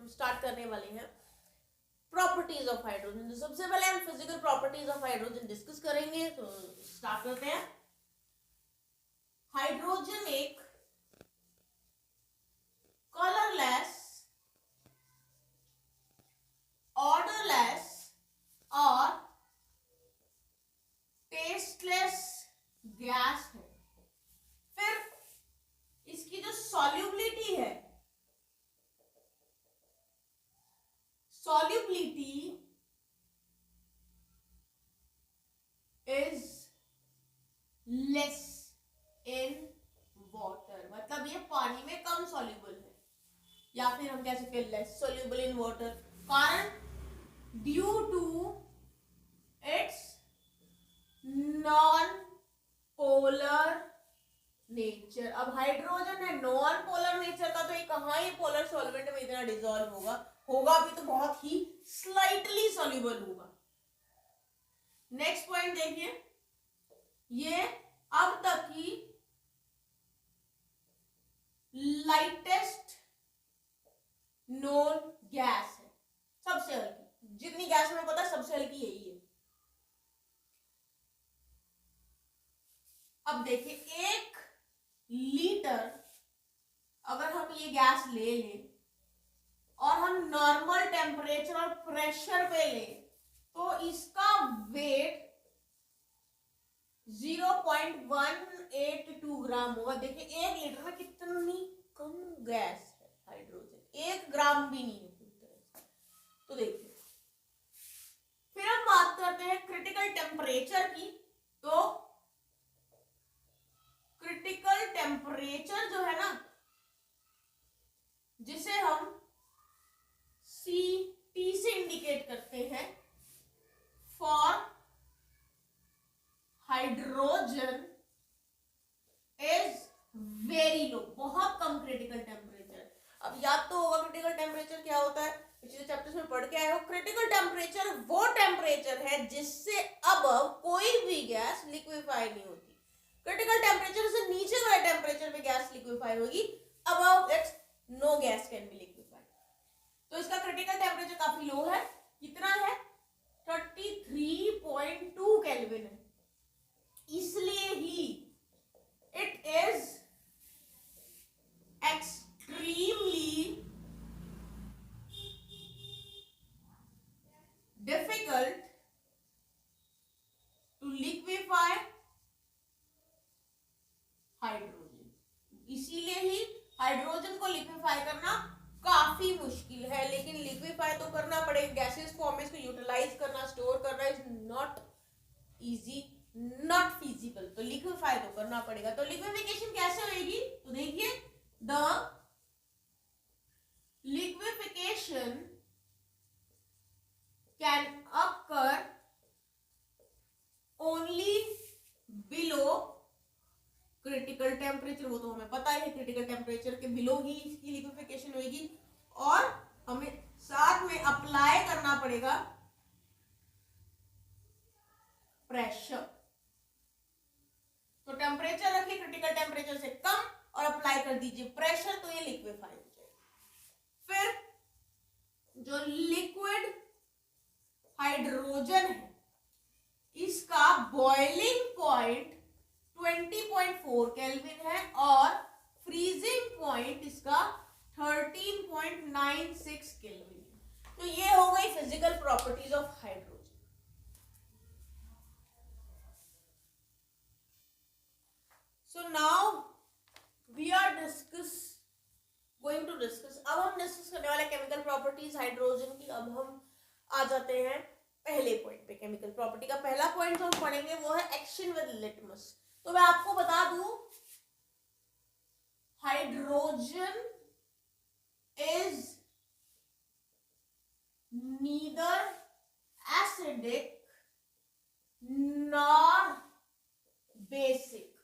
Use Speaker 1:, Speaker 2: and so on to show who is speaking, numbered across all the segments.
Speaker 1: Start करने वाले हैं प्रॉपर्टीज ऑफ हाइड्रोजन। तो सबसे पहले हम physical properties of hydrogen discuss करेंगे। तो स्टार्ट करते हैं। हाइड्रोजन एक कलरलेस, ऑर्डरलेस और टेस्टलेस गैस है। फिर इसकी जो सॉल्युबिलिटी है, solubility is less in water, मतलब ये पानी में कम soluble है, या फिर हम कह सकते हैं less soluble in water, कारण due to its non polar nature. अब हाइड्रोजन है नॉन पोलर नेचर का, तो ये कहाँ ही पोलर सॉल्वेंट में इतना डिसॉल्व होगा भी तो बहुत ही स्लाइटली सॉल्युबल होगा। नेक्स्ट पॉइंट देखिए, ये अब तक की लाइटेस्ट नोन गैस है, सबसे हल्की। जितनी गैस में पता है सबसे हल्की यही है। अब देखिए 1 लीटर अगर हम ये गैस ले लें और हम नॉर्मल टेम्परेचर और प्रेशर पे लें तो इसका वेट 0.182 ग्राम होगा। देखिए 1 लीटर में कितनी कम गैस है हाइड्रोजन, 1 ग्राम भी नहीं है पूरी तरह से। तो देखिए फिर हम बात करते हैं क्रिटिकल टेम्परेचर की। तो क्रिटिकल टेम्परेचर जो है ना, जिसे हम CT से इंडिकेट करते हैं, for hydrogen is very low, बहुत कम क्रिटिकल टेम्परेचर। अब याद तो होगा क्रिटिकल टेम्परेचर क्या होता है, पिछले चैप्टर्स में पढ़ के आए हो। क्रिटिकल टेम्परेचर वो टेम्परेचर है जिससे अबव कोई भी गैस लिक्विफाई नहीं होती। क्रिटिकल टेम्परेचर से नीचे वाले टेम्परेचर पे गैस लिक्विफाई होगी, above it's no gas can be liquefied. तो इसका क्रिटिकल टेम्परेचर काफी लो है। कितना है? 33.2 केल्विन है। इसलिए ही it is extremely difficult to liquefy hydrogen. इसीलिए ही हाइड्रोजन को लिक्विफाई करना काफी मुश्किल है, लेकिन लिक्विफाई तो करना पड़ेगा। गैसेस फॉर्म में इसको यूटिलाइज करना, स्टोर करना is not easy, not feasible. तो लिक्विफाई तो करना पड़ेगा। तो लिक्विफिकेशन कैसे होगी? तो देखिए, the liquefaction can occur only below critical temperature. वो तो हमें पता है, क्रिटिकल टेम्परेचर के बिलो ही इसकी लिक्विफिकेशन होगी। और हमें साथ में अप्लाई करना पड़ेगा प्रेशर। तो टेम्परेचर रखिए क्रिटिकल टेम्परेचर से कम और अप्लाई कर दीजिए प्रेशर, तो ये लिक्विफाई हो जाएगा। फिर जो लिक्विड हाइड्रोजन है, इसका बॉइलिंग पॉइंट 20.4 केल्विन है और फ्रीजिंग पॉइंट इसका 13.96 केल्विन है। तो ये हो गई physical properties of hydrogen. So now we are going to discuss, अब हम डिस्कस करने वाले केमिकल प्रॉपर्टीज हाइड्रोजन की। अब हम आ जाते हैं पहले पॉइंट पे। केमिकल प्रॉपर्टी का पहला पॉइंट जो हम पढ़ेंगे वो है एक्शन विद लिटमस। तो मैं आपको बता दूं, hydrogen is neither acidic nor basic,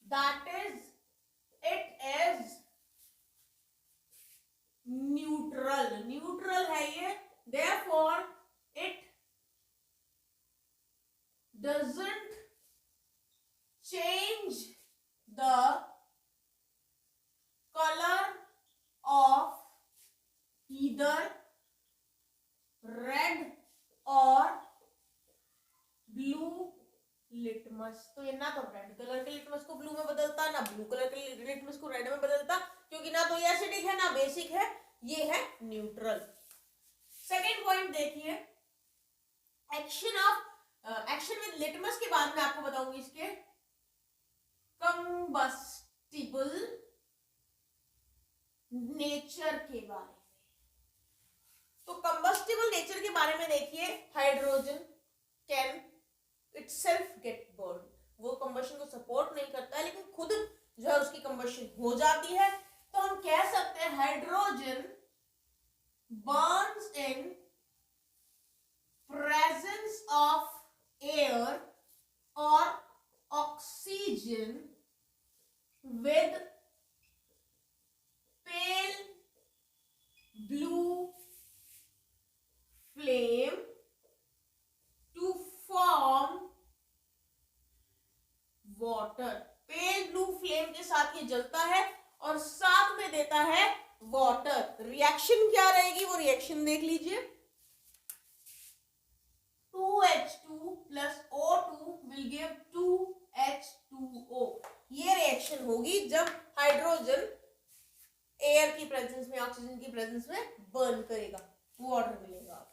Speaker 1: that is it is neutral. Neutral है ये, therefore it doesn't change the color of either either red और ब्लू लिटमस। तो ये ना तो रेड कलर के लिटमस को ब्लू में बदलता, ना ब्लू कलर के लिटमस को रेड में बदलता, क्योंकि ना तो ये एसिडिक है ना बेसिक है, ये है न्यूट्रल। सेकेंड पॉइंट देखिए, एक्शन विद लिटमस के बाद में आपको बताऊंगी इसके कंबस्टिबल नेचर के बारे में। तो कंबस्टिबल नेचर के बारे में देखिए, hydrogen can itself gate burn, वो कंबशन को सपोर्ट नहीं करता है लेकिन खुद जो है उसकी कंबशन हो जाती है। तो हम कह सकते हैं hydrogen burns in presence of air और oxygen with pale blue flame to form water. Pale blue flame के साथ ये जलता है और साथ में देता है वाटर। रिएक्शन क्या रहेगी वो रिएक्शन देख लीजिए, 2H2 plus O2 will give 2H2O। ये रिएक्शन होगी जब हाइड्रोजन एयर की प्रेजेंस में, ऑक्सीजन की प्रेजेंस में बर्न करेगा, वाटर मिलेगा।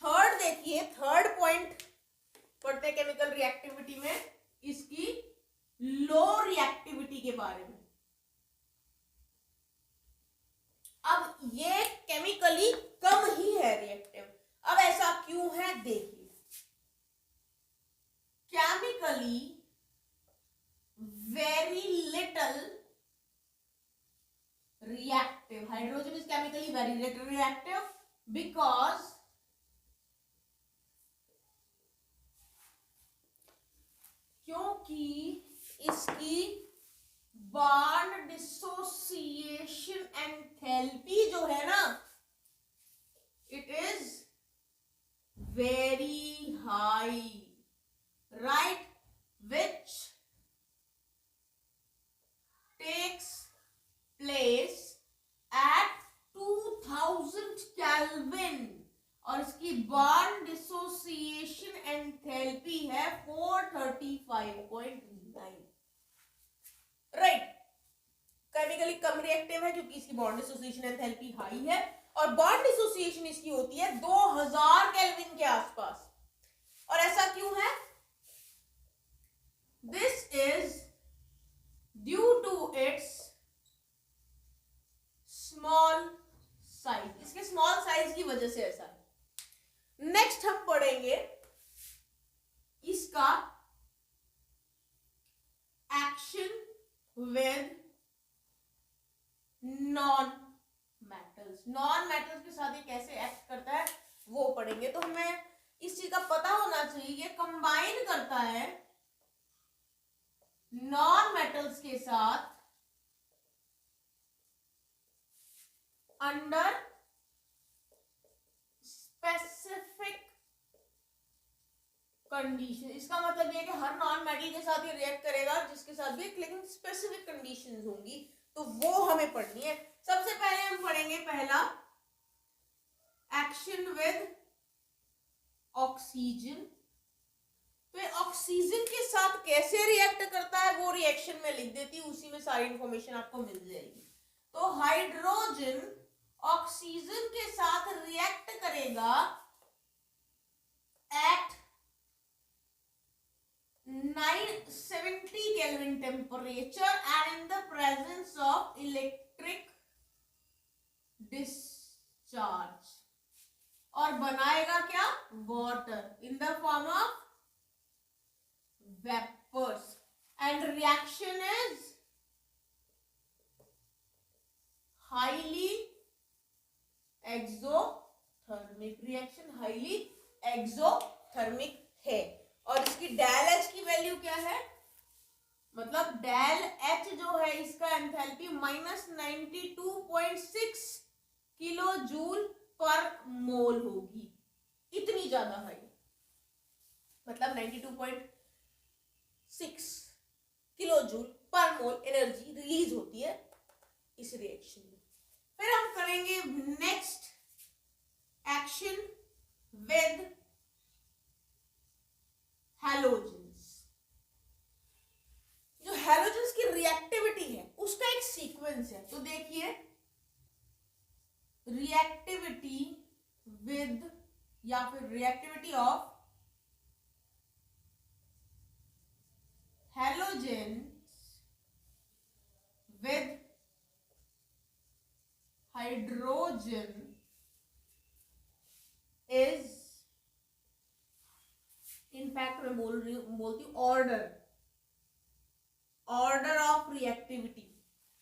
Speaker 1: थर्ड देखिए, थर्ड पॉइंट पढ़ते हैं केमिकल रिएक्टिविटी में, इसकी लो रिएक्टिविटी के बारे में। अब ये केमिकली कम ही है रिएक्टिव। अब ऐसा क्यों है देखिए, chemically very little reactive, hydrogen is chemically very little reactive because क्योंकि इसकी बॉन्ड डिसोसिएशन एंथैल्पी जो है ना, it is very high, right, which takes place at 2000 kelvin और इसकी बॉन्ड डिसोसिएशन एंथैल्पी है 435.9, राइट। केमिकली कम रिएक्टिव है क्योंकि इसकी बॉन्ड डिसोसिएशन एंथैल्पी हाई है और बॉन्ड डिसोसिएशन इसकी होती है 2000 केल्विन के आसपास। और ऐसा क्यों है? This is due to its small size, इसके स्मॉल साइज की वजह से ऐसा है। नेक्स्ट हम पढ़ेंगे इसका action with non metals. Non metals के साथ ये कैसे एक्ट करता है वो पढ़ेंगे। तो हमें इस चीज का पता होना चाहिए, ये कंबाइन करता है नॉन मेटल्स के साथ अंडर स्पेसिफिक कंडीशन। इसका मतलब ये कि हर नॉन मेटल के साथ ये रिएक्ट करेगा जिसके साथ भी, लेकिन स्पेसिफिक कंडीशंस होंगी, तो वो हमें पढ़नी है। सबसे पहले हम पढ़ेंगे पहला एक्शन विद ऑक्सीजन। तो ये ऑक्सीजन के साथ कैसे रिएक्ट करता है वो रिएक्शन में लिख देती हूँ, उसी में सारी इंफॉर्मेशन आपको मिल जाएगी। तो हाइड्रोजन ऑक्सीजन के साथ रिएक्ट करेगा at 970 kelvin temperature and in the presence of electric discharge, और बनाएगा क्या? Water in the form of vapours. And reaction is highly exothermic, reaction highly exothermic है। और इसकी डेल एच की वैल्यू क्या है? मतलब डेल एच जो है इसका एंथैल्पी -92.6 किलो जूल पर मोल होगी, इतनी ज्यादा हाई, मतलब 92.6 किलो जूल पर मोल एनर्जी रिलीज होती है इस रिएक्शन में। फिर हम करेंगे नेक्स्ट एक्शन विद हैलोजेंस। जो हैलोजेंस की रिएक्टिविटी है उसका एक सीक्वेंस है। तो देखिए, रिएक्टिविटी विद या फिर reactivity of halogens with hydrogen is, in fact मैं बोलती हूँ ऑर्डर ऑफ रिएक्टिविटी।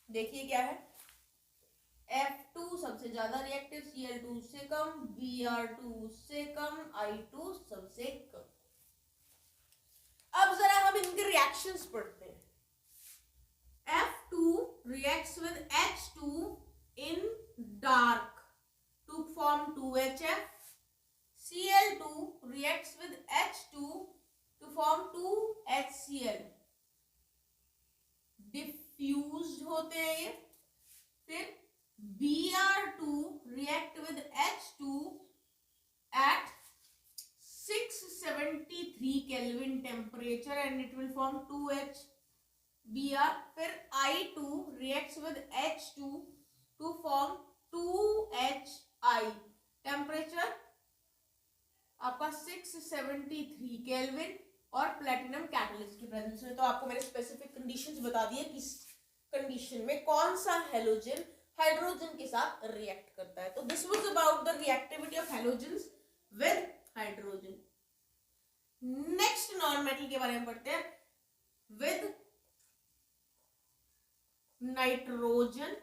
Speaker 1: देखिए क्या है, F2 सबसे ज्यादा रिएक्टिव, Cl2 से कम, Br2 से कम, I2 सबसे कम। अब जरा हम इनके रिएक्शंस पढ़ते हैं। F2 reacts with H2 in dark to form 2HF. Cl2 reacts with H2 to form 2HCl. Diffused होते हैं ये। फिर Br2 react with H2 at 673 Kelvin temperature and it will form 2HBr. फिर I2 reacts with H2 to form 2HI. Temperature आपका 673 kelvin और platinum catalyst की presence में। तो आपको मैंने स्पेसिफिक कंडीशंस बता दी है किस कंडीशन में कौन सा हैलोजन हाइड्रोजन के साथ रिएक्ट करता है। तो this was about the reactivity of halogens with hydrogen. Next non metal के बारे में पढ़ते हैं, विद नाइट्रोजन।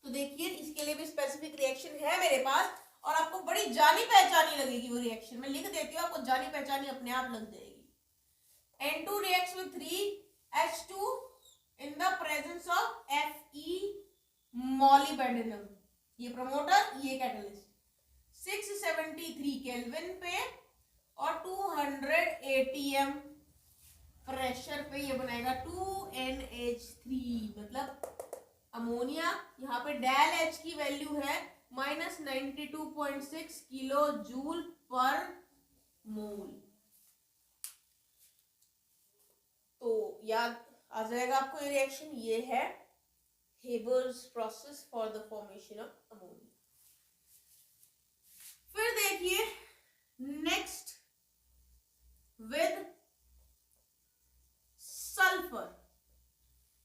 Speaker 1: तो देखिए, इसके लिए भी स्पेसिफिक रिएक्शन है मेरे पास और आपको बड़ी जानी पहचानी लगेगी वो रिएक्शन। मैं लिख देती हूँ, आपको जानी पहचानी अपने आप लग जाएगी। N2 reacts with 3H2 in the presence of Fe molybdenum। ये प्रमोटर, ये कैटलिस्ट। 673 केल्विन पे और 200 ATM प्रेशर पे ये बनाएगा 2NH3, मतलब अमोनिया। यहाँ पे डेल H की वैल्यू है -92.6 किलो जूल पर मोल। तो याद आ जाएगा आपको ये रिएक्शन, ये है Haber's process for the formation of ammonia. फिर देखिए नेक्स्ट विद सल्फर।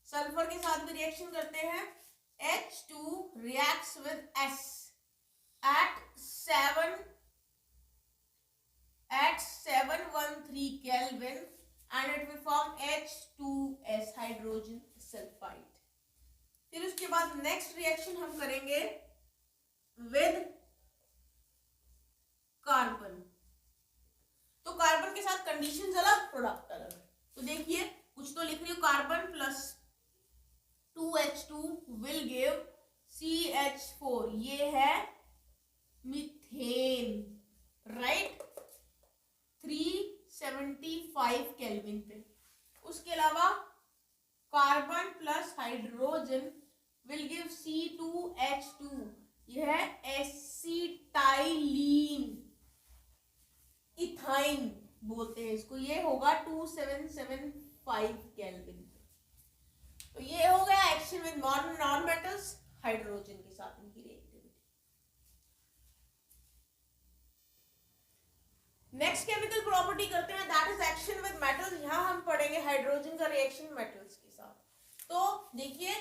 Speaker 1: सल्फर के साथ भी रिएक्शन करते हैं। H2 reacts with S at 713 Kelvin and it will form H2S, hydrogen sulphide. फिर उसके बाद नेक्स्ट रिएक्शन हम करेंगे विद कार्बन। तो कार्बन के साथ कंडीशंस अलग, प्रोडक्ट अलग। तो देखिए, कुछ तो लिख रही हूँ, carbon plus 2H2 will give CH4, ये है मीथेन, राइट, 375 केल्विन पे। उसके अलावा carbon plus hydrogen will give C2H2, यह है एसिटाइलीन, इथाइन बोलते हैं इसको। ये होगा 2775 केल्विन। तो ये हो गया action with non metals hydrogen के साथ इनकी रिएक्टिविटी। नेक्स्ट केमिकल प्रॉपर्टी करते हैं, that is action with metals. यहां हम पढ़ेंगे हाइड्रोजन का रिएक्शन मेटल्स के साथ। तो देखिए,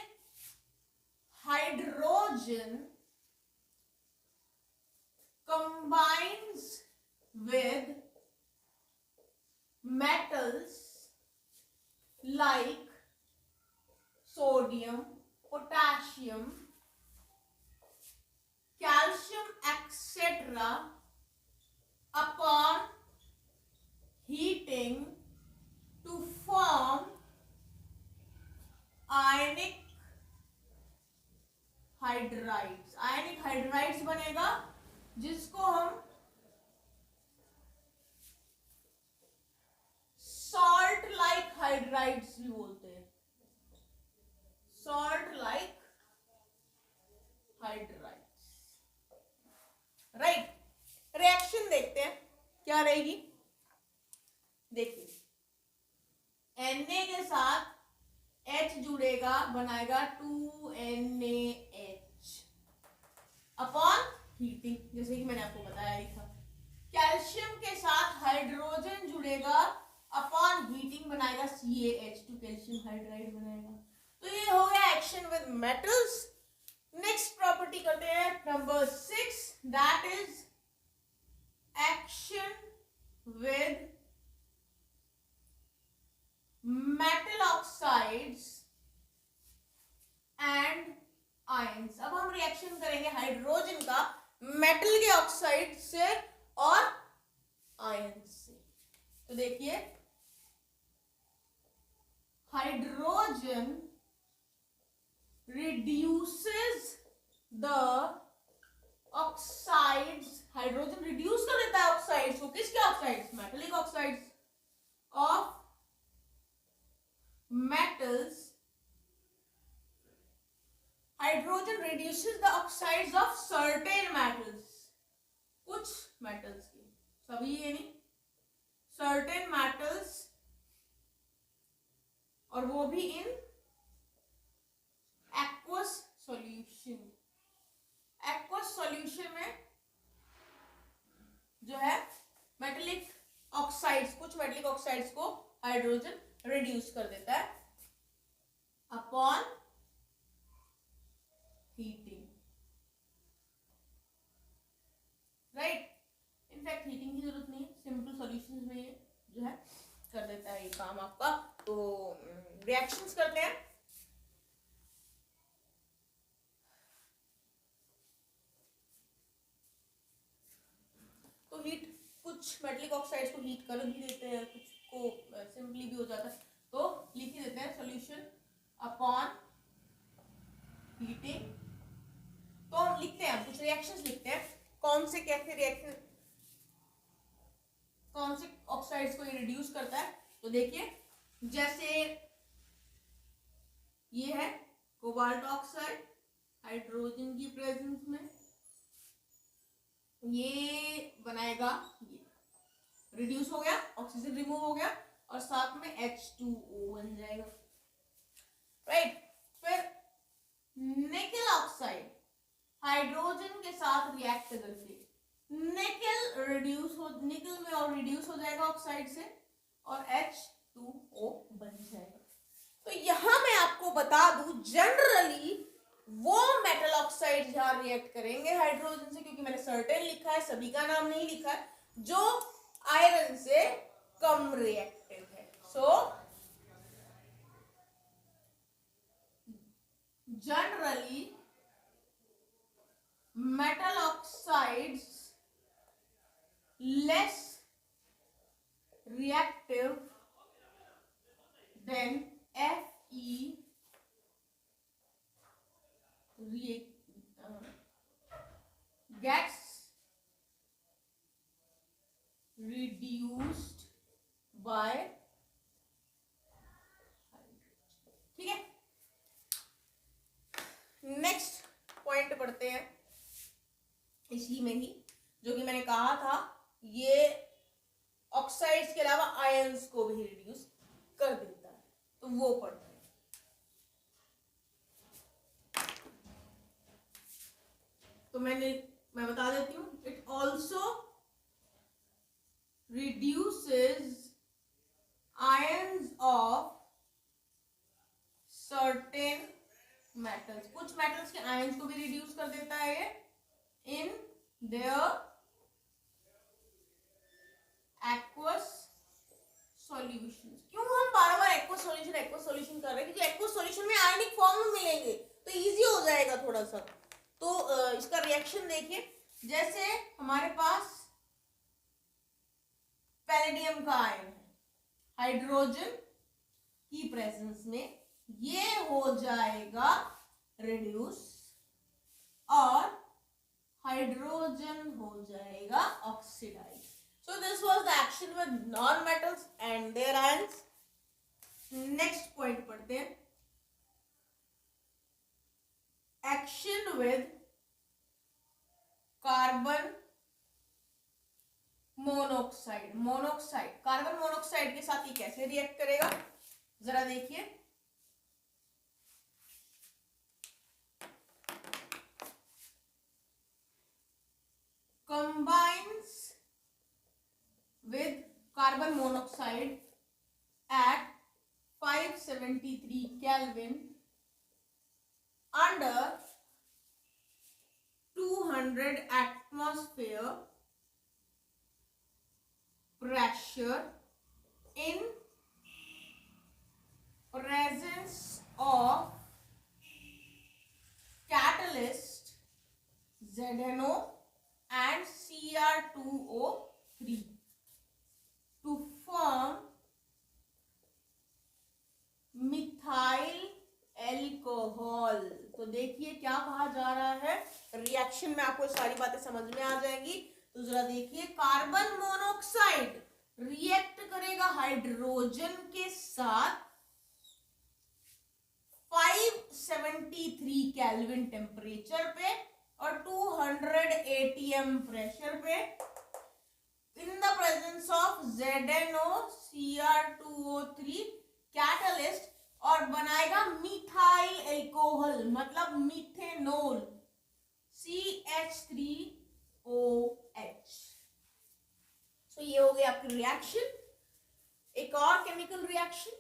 Speaker 1: hydrogen combines with metals like sodium, potassium, calcium, etc. upon heating to form ionic hydrides। ionic hydrides बनेगा जिसको हम सॉल्ट लाइक हाइड्राइड्स भी बोलते हैं। Salt like hydrides, right. Reaction देखते हैं क्या रहेगी। देखिए Na के साथ H जुड़ेगा, बनाएगा 2NaH अपॉन हीटिंग, जैसे कि मैंने आपको बताया ही था। कैल्शियम के साथ हाइड्रोजन जुड़ेगा, अपॉन हीटिंग बनाएगा CaH2, कैल्शियम हाइड्राइड बनाएगा। तो ये हो गया action with metals. Next property करते हैं number 6, that is action with metal oxides and ions. अब हम रिएक्शन करेंगे हाइड्रोजन का मेटल के ऑक्साइड से और आयन से। तो देखिए hydrogen reduces the oxides, hydrogen reduce कर देता है ऑक्साइड्स को। किसके oxides? Metallic oxides of metals. Hydrogen reduces the oxides of certain metals, कुछ मेटल्स की, सभी ये नहीं, certain metals, और वो भी in aqueous solution. Aqueous solution में जो है मेटलिक ऑक्साइड्स, कुछ मेटलिक ऑक्साइड्स को हाइड्रोजन रिड्यूस कर देता है upon heating, right. In fact heating की जरूरत नहीं है, सिंपल सॉल्यूशंस में ये जो है कर देता है ये काम आपका। तो रिएक्शंस करते हैं। तो हीट, कुछ मेटलिक ऑक्साइड्स को हीट कर भी देते हैं, कुछ को सिंपली भी हो जाता है। तो लिख ही देते हैं सॉल्यूशन अपॉन हीटिंग। तो हम लिखते हैं, कुछ रिएक्शंस लिखते हैं, कौन से कैसे रिएक्शन, कौन से ऑक्साइड्स को ये रिड्यूस करता है। तो देखिए जैसे ये है कोबाल्ट ऑक्साइड, हाइड्रोजन की प्रेजेंस में ये बनाएगा, ये रिड्यूस हो गया, ऑक्सीजन रिमूव हो गया और साथ में H2O बन जाएगा, राइट। फिर निकल ऑक्साइड हाइड्रोजन के साथ रिएक्ट करके निकल रिड्यूस हो, निकल में और रिड्यूस हो जाएगा ऑक्साइड से और H2O बन जाएगा। तो यहां मैं आपको बता दूं, जनरली वो मेटल ऑक्साइड जहां रिएक्ट करेंगे हाइड्रोजन से, क्योंकि मैंने सर्टेन लिखा है, सभी का नाम नहीं लिखा है, जो आयरन से कम रिएक्टिव है। So generally metal oxides less reactive than Fe gets reduced by, ठीक है। नेक्स्ट पॉइंट पढ़ते हैं इसी में ही, जो कि मैंने कहा था ये ऑक्साइड्स के अलावा आयंस को भी रिड्यूस कर देता है, तो वो पढ़ते हैं। तो मैं बता देती हूँ, it also reduces ions of certain metals, कुछ मेटल्स के आयंस को भी रिड्यूस कर देता है ये in their aqueous solutions। क्यों हम बार बार aqueous solution कर रहे हैं? क्योंकि aqueous solution में आयनिक फॉर्म में मिलेंगे तो इजी हो जाएगा थोड़ा सा। तो इसका रिएक्शन देखिए, जैसे हमारे पास पैलेडियम का आयन है, हाइड्रोजन की प्रेजेंस में ये हो जाएगा रिड्यूस और हाइड्रोजन हो जाएगा oxidise. So this was the action with non metals and their ions. Next point पढ़ते हैं, action with carbon monoxide. Monoxide carbon monoxide के साथ ये कैसे रिएक्ट करेगा जरा देखिए। Combines with carbon monoxide at 573 Kelvin under 200 atmosphere pressure in presence of catalyst ZNO and Cr2O3 to form methyl alcohol. तो देखिए क्या कहा जा रहा है, रिएक्शन में आपको सारी बातें समझ में आ जाएंगी। तो जरा देखिए, कार्बन मोनोऑक्साइड रिएक्ट करेगा हाइड्रोजन के साथ 573 केल्विन टेम्परेचर पे और 200 एटीएम प्रेशर पे इन the presence of ZNO Cr2O3 catalyst और बनाएगा मिथाइल एल्कोहल मतलब मीथेनॉल CH3OH। तो ये हो गया आपकी रिएक्शन। एक और chemical reaction,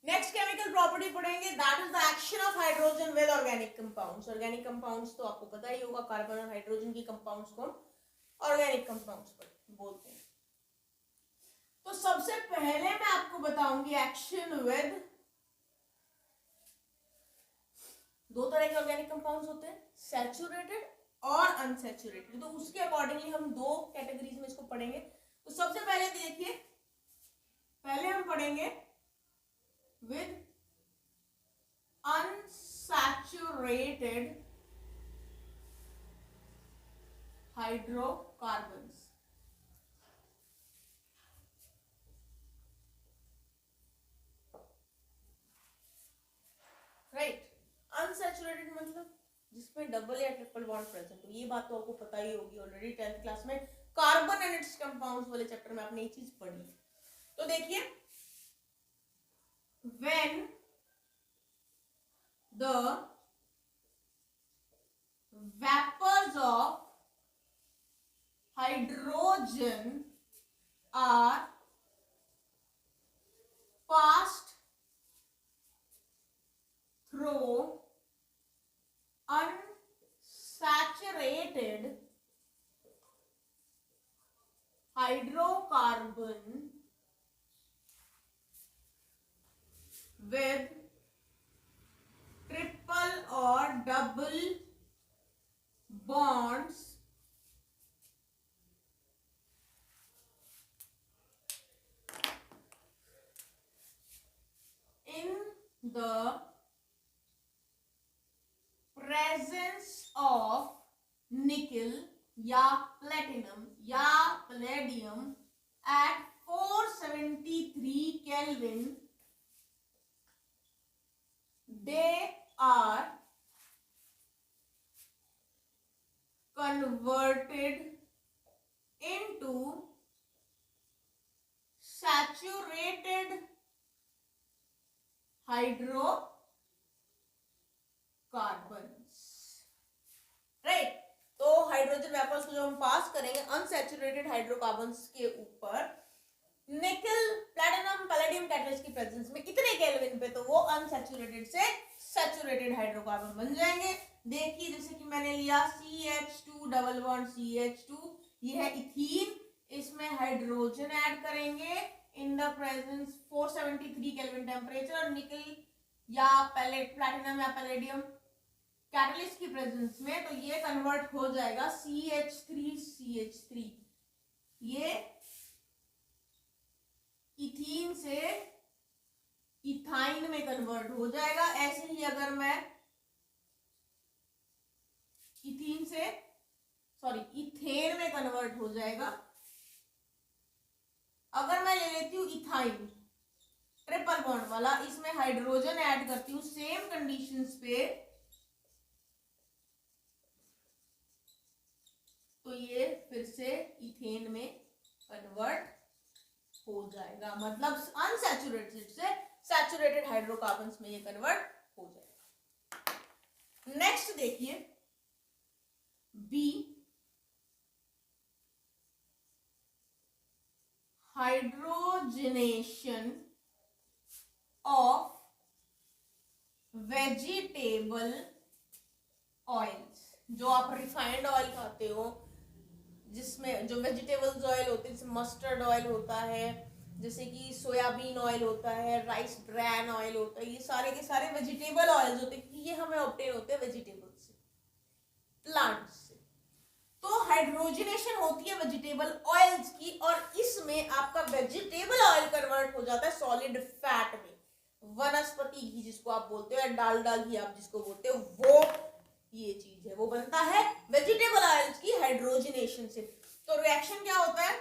Speaker 1: next chemical property पढ़ेंगे, that is the action of hydrogen with organic compounds. Organic compounds तो आपको पता ही होगा, कार्बन और हाइड्रोजन की कंपाउंड्स को ऑर्गेनिक कंपाउंड्स बोलते हैं। तो सबसे पहले मैं आपको बताऊंगी एक्शन विद, दो तरह के ऑर्गेनिक कंपाउंड्स होते हैं, सैचुरेटेड और अनसैचुरेटेड। तो उसके अकॉर्डिंगली हम दो कैटेगरीज में इसको पढ़ेंगे। तो सबसे पहले देखिए, पहले हम पढ़ेंगे with unsaturated hydrocarbons. Right, unsaturated मतलब जिसमें डबल या ट्रिपल बॉन्ड प्रेजेंट हो। ये बात तो आपको पता ही होगी ऑलरेडी, 10th क्लास में कार्बन एंड इट्स कंपाउंड्स वाले चैप्टर में आपने ये चीज पढ़ी। तो देखिए, when the vapours of hydrogen are passed through unsaturated hydrocarbon with triple or double bonds in the presence of निकल या प्लेटिनम या palladium at 473 Kelvin, they are converted into saturated hydrocarbons. Right, तो हाइड्रोजन वेपर्स को जो हम पास करेंगे unsaturated hydrocarbons के ऊपर निकल, प्लैटिनम, पैलेडियम कैटलिस्ट की प्रेजेंस में इतने केल्विन पे, तो वो अनसैचुरेटेड से सैचुरेटेड हाइड्रोकार्बन बन जाएंगे। देखिए, जैसे कि मैंने लिया CH2 डबल बॉन्ड CH2, ये है इथीन, इसमें हाइड्रोजन ऐड करेंगे इन द प्रेजेंस 473 केल्विन टेम्परेचर और निकल या प्लैटिनम या पैलेडियम कैटलिस्ट की प्रेजेंस में, तो ये कन्वर्ट हो जाएगा CH3CH3, ये इथीन से इथाइन में कन्वर्ट हो जाएगा। ऐसे ही अगर मैं इथेन में कन्वर्ट हो जाएगा। अगर मैं ले लेती हूँ इथाइन ट्रिपल बॉन्ड वाला, इसमें हाइड्रोजन ऐड करती हूँ सेम कंडीशंस पे, फिर से इथेन में कन्वर्ट हो जाएगा, मतलब अनसैचुरेटेड से सैचुरेटेड हाइड्रोकार्बन्स में ये कन्वर्ट हो जाएगा। नेक्स्ट देखिए b, hydrogenation of vegetable oils. जो आप रिफाइंड ऑयल खाते हो, जिसमें जो वेजिटेबल्स ऑयल होते हैं, जैसे मस्टर्ड ऑयल होता है, जैसे कि सोयाबीन ऑयल होता है, राइस ब्रैन ऑयल होता है, ये सारे के सारे वेजिटेबल ऑयल्स होते हैं। ये हमें ऑब्टेन होते हैं वेजिटेबल से, प्लांट्स से। तो हाइड्रोजनेशन होती है वेजिटेबल ऑयल्स की, और इसमें आपका वेजिटेबल ऑयल कन्वर्ट हो जाता है सॉलिड फैट में। वनस्पति घी जिसको आप बोलते हो, या डालडा घी आप जिसको बोलते हो, वो ये चीज है, वो बनता है वेजिटेबल ऑयल्स की हाइड्रोजनेशन से। तो रिएक्शन क्या होता है,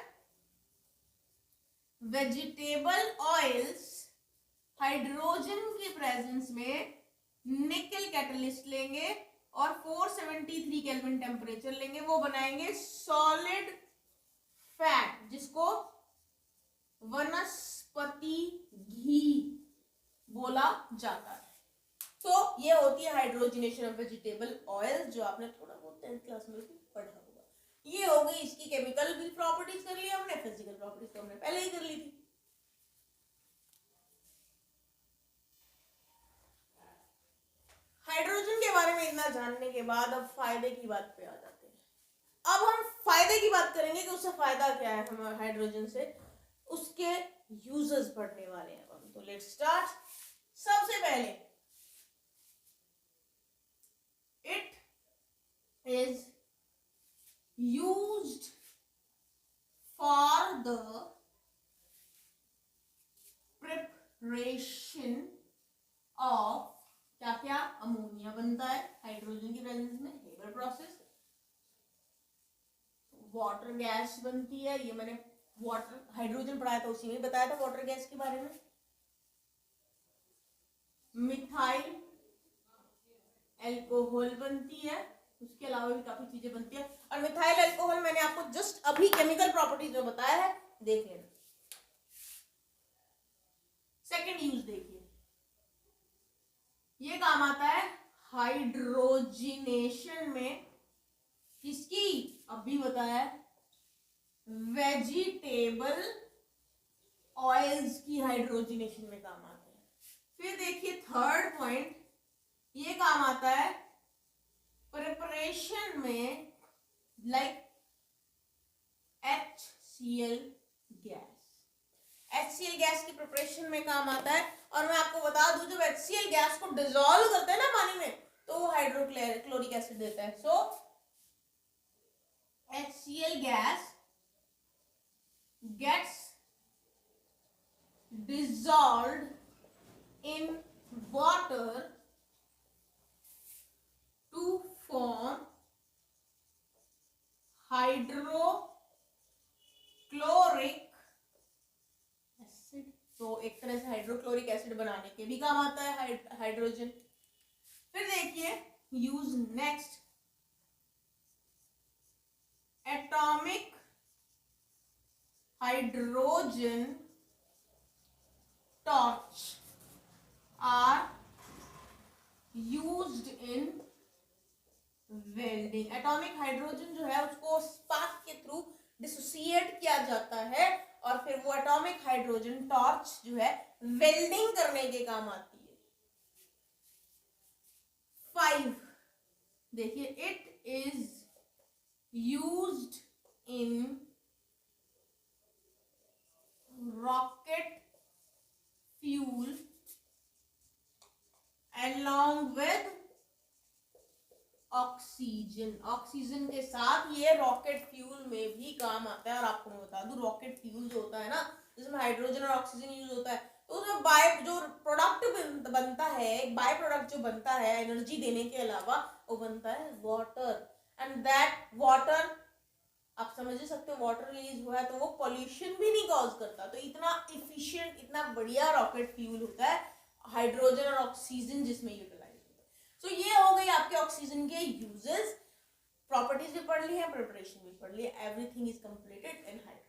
Speaker 1: वेजिटेबल ऑयल्स हाइड्रोजन की प्रेजेंस में निकल कैटलिस्ट लेंगे और 473 केल्विन टेम्परेचर लेंगे, वो बनाएंगे सॉलिड फैट, जिसको वनस्पति घी बोला जाता है। तो ये होती है हाइड्रोजनेशन ऑफ वेजिटेबल ऑयल, जो आपने थोड़ा बहुत 10th क्लास में भी पढ़ा होगा। ये हो गई इसकी केमिकल भी प्रॉपर्टीज कर ली हमने, फिजिकल प्रॉपर्टीज तो हमने पहले ही कर ली थी। हाइड्रोजन के बारे में इतना जानने के बाद अब फायदे की बात पे आ जाते हैं। अब हम फायदे की बात करेंगे कि उससे फायदा क्या है हमें हाइड्रोजन से, उसके यूजेस पढ़ने वाले हैं हम। तो लेट्स स्टार्ट। सबसे पहले it is used for the preparation of क्या क्या, अमोनिया बनता है हाइड्रोजन की प्रेजेंस में, हेबर प्रोसेस। वाटर गैस बनती है, ये मैंने वाटर हाइड्रोजन पढ़ाया था, उसी में बताया था वाटर गैस के बारे में। मिथाइल एल्कोहल बनती है, उसके अलावा भी काफी चीजें बनती है। और मिथाइल एल्कोहल मैंने आपको जस्ट अभी केमिकल प्रॉपर्टीज में बताया है, देख लेना। सेकंड यूज देखिए, ये काम आता है हाइड्रोजनेशन में, किसकी, अभी बताया, वेजिटेबल ऑयल्स की हाइड्रोजनेशन में काम आता है। फिर देखिए थर्ड पॉइंट, ये काम आता है प्रिपरेशन में, like HCl gas. HCl gas की प्रिपरेशन में काम आता है। और मैं आपको बता दूं, जब HCl गैस को डिसॉल्व करते हैं ना पानी में, तो वो हाइड्रोक्लोरिक एसिड देता है। सो HCl gas gets dissolved in water to form hydrochloric acid. तो एक तरह से हाइड्रोक्लोरिक एसिड बनाने के भी काम आता है हाइड्रोजन। फिर देखिए use next, atomic hydrogen torch are used in welding. Atomic hydrogen जो है उसको स्पार्क के थ्रू डिसोसिएट किया जाता है, और फिर वो एटॉमिक हाइड्रोजन टॉर्च जो है वेल्डिंग करने के काम आती है। 5 देखिए, it is used in rocket fuel along with oxygen. Oxygen के साथ ये रॉकेट फ्यूल में भी काम आता है। और आपको मैं बता दूं, रॉकेट फ्यूल जो होता है ना, जिसमें हाइड्रोजन और ऑक्सीजन यूज होता है, तो उसमें जो प्रोडक्ट बनता है, एक बाय प्रोडक्ट जो बनता है एनर्जी देने के अलावा, वो बनता है वाटर। एंड दैट वाटर, आप समझ ही सकते हो, वाटर रिलीज हुआ है तो वो पॉल्यूशन भी नहीं कॉज करता। तो इतना इफिशिएंट, इतना बढ़िया रॉकेट फ्यूल होता है हाइड्रोजन और ऑक्सीजन जिसमें यूटिलाइज होता है। सो ये हो गई आपके ऑक्सीजन के यूजेस, प्रॉपर्टी प्रॉपर्टीज भी पढ़ ली है, प्रिपरेशन भी पढ़ ली है, everything is completed in hydrogen.